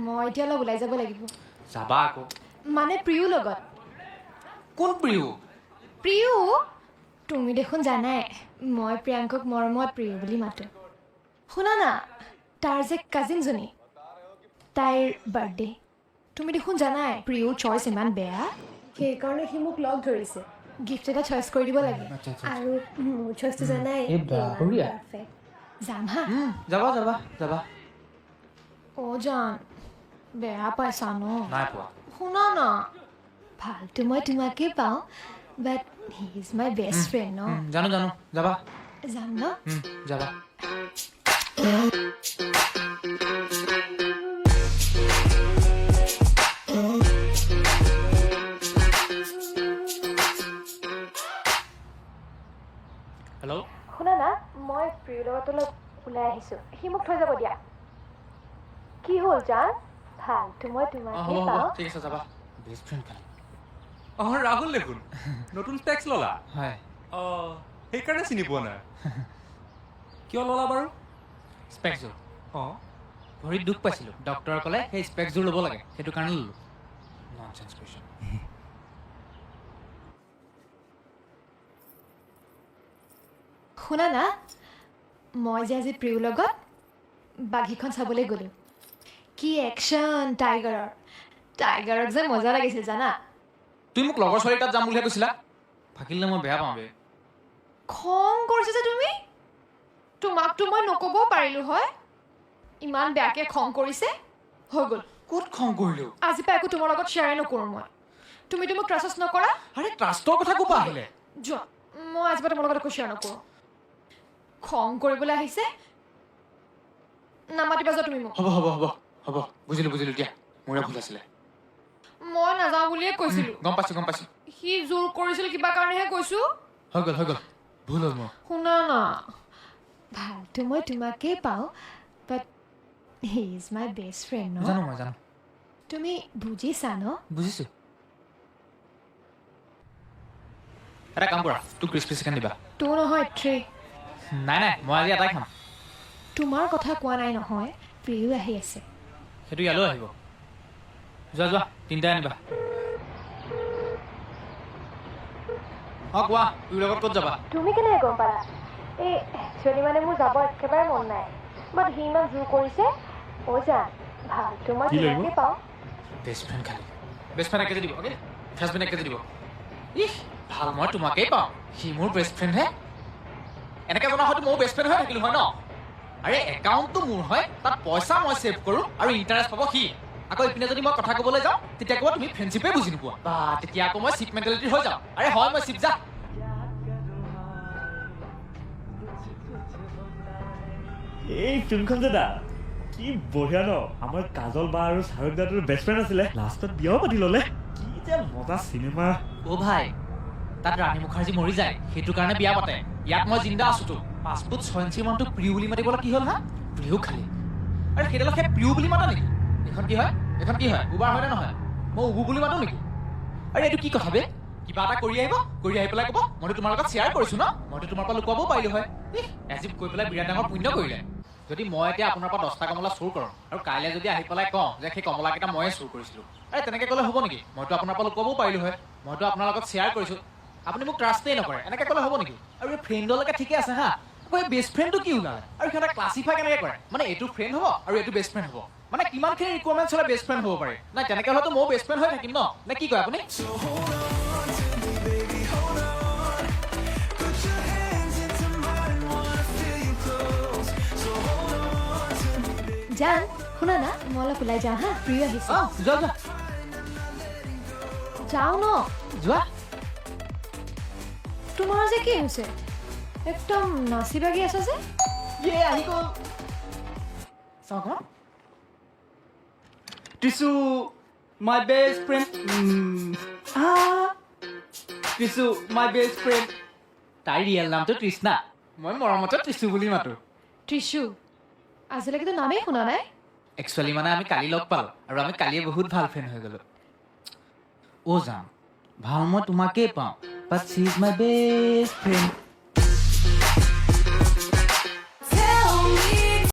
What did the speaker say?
মই এতিয়া অলপ ওলাই যাব লাগিব যাবা আকৌ মানে প্ৰিয়ৰ লগত কোন প্ৰিয় প্ৰিয় তুমি দেখোন জানাই মই প্ৰিয়াংকক মৰমত প্ৰিয় বুলি মাতো শুনা না তাৰ যে কাজিনজনী তাইৰ বাৰ্থডে তুমি দেখোন জানাই প্ৰিয়ৰ চইচ ইমান বেয়া সেইকাৰণে সি মোক লগ ধৰিছে গিফ্ট এটা চইচ কৰি দিব লাগে আৰু মোৰ চইচটো জানাই পাৰফেক্ট যাম হা যাবা যাবা যাবা অ' জান বেয়া পাইছা ন নাই পোৱা শুনা না ভালটো মই তোমাকে পাওঁ but he is my best friend ন জানো জানো যাবা যাম ন যাবা হেল্ল' শুনা না মই প্ৰিয়ৰ লগত অলপ ওলাই আহিছোঁ সি মোক থৈ যাব দিয়া কি হ'ল জান ভালটো মই তোমাকে পাওঁ ঠিক আছে যাবা বেষ্ট ফ্ৰেণ্ড খালি ৰাহুল দেখোন নতুন টেক্স ল'লা হয় সেইকাৰণে চিনি পোৱা নাই কিয় ল'লা বাৰু স্পেক্সযোৰ অঁ ভৰিত দুখ পাইছিলোঁ ডক্টৰে ক'লে সেই স্পেক্সযোৰ ল'ব লাগে সেইটো কাৰণে ল'লোঁ ননচেন্স কুৱেশ্যন শুনা না মই যে আজি প্ৰিয়ৰ লগত বাঘীখন চাবলৈ গ'লোঁ কি একশ্যন টাইগাৰক যে মজা লাগিছিল জানা তুমি মোক লগৰ ছোৱালী তাত যাম বুলিহে কৈছিলা থাকিলে মই বেয়া পাওঁ বে খং কৰিছে যে তুমি তোমাকতো মই নক'বও পাৰিলোঁ হয় ইমান বেয়াকৈ খং কৰিছে হৈ গ'ল ক'ত খং কৰিলোঁ আজিৰ পৰা একো তোমাৰ লগত শ্বেয়াৰ নকৰোঁ মই তুমিতো মোক ট্ৰাষ্ট নকৰা আৰে ট্ৰাষ্টৰ কথা ক'ৰ পৰা আহিলে যোৱা মই আজিৰ পৰা তোমাৰ লগত একো শ্বেয়াৰ নকৰোঁ খং কৰিবলৈ আহিছে নামাতিবা যোৱা তুমি মোক হ'ব হ'ব হ'ব হ'ব বুজিলোঁ দিয়া মোৰে ভুল আছিলে মই নাযাওঁ বুলিয়ে কৈছিলোঁ গম পাইছোঁ সি জোৰ কৰিছিল কিবা কাৰণেহে কৈছোঁ হৈ গ'ল ভুল হ'ল মোৰ শুনা না ভালটো মই তোমাকেই পাওঁ but he is my best friend ন মই জানো তুমি বুজিছা ন বুজিছোঁ এটা কাম কৰা তোক ক্ৰিছপি চিকেন দিবা টু নহয় থ্ৰী নাই মই আজি এটাই খাম তোমাৰ কথা কোৱা নাই নহয় প্ৰিয়ো আহি আছে সেইটো ইয়ালৈ আহিব যোৱা তিনিটাই আনিবা অঁ কোৱা তোৰ লগত ক'ত যাবা তুমি কেনেকৈ গম পালা এই একচুৱেলি মানে মোৰ যাব একেবাৰে মন নাই বাট সি ইমান জোৰ কৰিছে অ' জান ভালটো মই তোমাকে পাওঁ বেষ্ট ফ্ৰেণ্ড খালি বেষ্ট ফ্ৰেণ্ড 1 কেজি দিব অ'কে ফ্ৰেঞ্চবিন 1 কেজি দিব ইহ ভাল মই তোমাকেই পাওঁ সি মোৰ বেষ্ট ফ্ৰেণ্ডহে এনেকৈ জনা হয়তো মোৰ বেষ্ট ফ্ৰেণ্ড হৈ থাকিলোঁ হয় ন আৰে একাউণ্টটো মোৰ হয় তাত পইচা মই ছেভ কৰোঁ আৰু ইণ্টাৰেষ্ট পাব সি আকৌ ইপিনে যদি মই কথা ক'বলৈ যাওঁ তেতিয়া ক'ব তুমি ফ্ৰেণ্ডশ্বিপে বুজি নোপোৱা বা তেতিয়া আকৌ মই চিপ মেণ্টেলিটি হৈ যাওঁ আৰে হয় মই চিপ যা এই ফিল্মখন যে দা কি বঢ়িয়া ন আমাৰ কাজল বা আৰু শাহৰুখ দাটোৰ বেষ্ট ফ্ৰেণ্ড আছিলে লাষ্টত বিয়াও পাতি ল'লে কি যে মজা চিনেমা অ' ভাই তাত ৰাণী মুখাৰ্জী মৰি যায় সেইটো কাৰণে বিয়া পাতে ইয়াত মই জিন্দা আছোতো 5 ফুট 6 ইঞ্চি মানটো প্ৰিয় বুলি মাতিবলৈ কি হ'ল হা প্ৰিয় খালি আৰু সেইডালক সেই প্ৰিয় বুলি মাতা নেকি এইখন কি হয় উবাৰ হয়নে নহয় মই উবু বুলি মাতো নেকি আৰু এইটো কি কথা বে কিবা এটা কৰি আহি পেলাই ক'ব মইতো তোমাৰ লগত শ্বেয়াৰ কৰিছোঁ ন মইতো তোমাৰ পৰা লুকুৱাবও পাৰিলোঁ হয় এজিপ কৈ পেলাই বিৰাট ডাঙৰ পুণ্য কৰিলে যদি মই এতিয়া আপোনাৰ পৰা 10টা কমলা চুৰ কৰোঁ আৰু কাইলৈ যদি আহি পেলাই কওঁ যে সেই কমলাকেইটা ময়ে চুৰ কৰিছিলোঁ আৰে তেনেকৈ ক'লে হ'ব নেকি মইতো আপোনাৰ পৰা লুকুৱাবও পাৰিলোঁ হয় মইতো আপোনাৰ লগত শ্বেয়াৰ কৰিছোঁ আপুনি মোক ট্ৰাষ্টেই নকৰে এনেকৈ ক'লে হ'ব নেকি আৰু এই ফ্ৰেণ্ডলৈকে ঠিকে আছে হা আকৌ এই বেষ্ট ফ্ৰেণ্ডটো কি ওলালে আৰু সিহঁতে ক্লাছিফাই কেনেকৈ কৰে মানে এইটো ফ্ৰেণ্ড হ'ব আৰু এইটো বেষ্ট ফ্ৰেণ্ড হ'ব মানে কিমানখিনি ৰিকুৱাৰমেণ্টছ হ'লে বেষ্ট ফ্ৰেণ্ড হ'ব পাৰে নাই তেনেকৈ হ'লেতো ময়ো বেষ্ট ফ্ৰেণ্ড হৈ থাকিম ন নে কি কয় আপুনি জান শুনা না মই অলপ ওলাই যাওঁ হা প্ৰিয় আহিছে যোৱা যাওঁ ন যোৱা তোমাৰ যে কি হৈছে একদম নাচি বাগি আছা যে আহি গ'ল চাওক টিচু মাই বেষ্ট ফ্ৰেণ্ড টিচু মাই বেষ্ট ফ্ৰেণ্ড তাইৰ ৰিয়েল নামটো তৃষ্ণা মই মৰমতে টিচু বুলি মাতো ত্ৰিশু আজিলৈকেতো নামেই শুনা নাই একচুৱেলি মানে আমি কালি লগ পালোঁ আৰু আমি কালিয়ে বহুত ভাল ফ্ৰেণ্ড হৈ গ'লোঁ অ' যাম ভাল মই তোমাকেই পাওঁ but she is my best friend